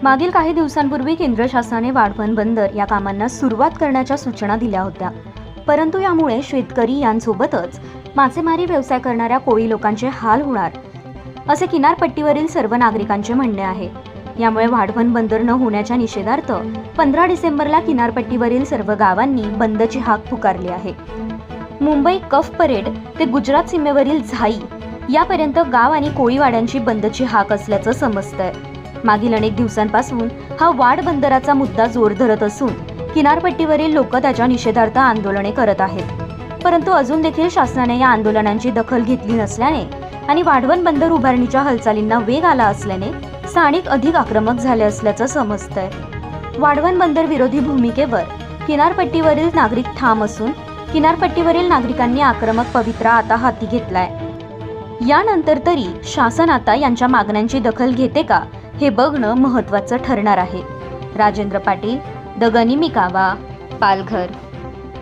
मागील काही दिवसांपूर्वी केंद्र शासनाने वाढवण बंदर या कामांना सुरुवात करण्याच्या सूचना दिल्या होत्या, परंतु यामुळे शेतकरी यांसोबतच मासेमारी व्यवसाय करणाऱ्या कोळी लोकांचे हाल होणार असे किनारपट्टीवरील सर्व नागरिकांचे म्हणणे आहे। यामुळे वाढवण बंदर न होण्याच्या निषेधार्थ 15 डिसेंबरला किनारपट्टीवरील सर्व गावांनी बंदची हाक पुकारली आहे। मुंबई कफ परेड ते गुजरात सीमेवरील झाई यापर्यंत गाव आणि कोळीवाड्यांची बंदची हाक असल्याचं समजतंय। मागील अनेक दिवसांपासून हा वाढ बंदराचा मुद्दा जोर धरत असून किनारपट्टीवरील लोक त्याच्या निषेधार्थ आंदोलने करत आहेत, परंतु अजून देखील शासनाने या आंदोलनांची दखल घेतली नसल्याने आणि वाढवण बंदर उभारणीच्या हालचालींना वेग आला असल्याने स्थानिक अधिक आक्रमक झाले असल्याचं समजतंय। वाढवण बंदर विरोधी भूमिकेवर किनारपट्टीवरील नागरिक ठाम असून किनारपट्टीवरील नागरिकांनी आक्रमक पवित्रा आता हाती घेतलाय। यानंतर तरी शासन आता यांच्या मागण्यांची दखल घेते का हे बघणं महत्त्वाचं ठरणार आहे। राजेंद्र पाटील, द गनिमी कावा, पालघर।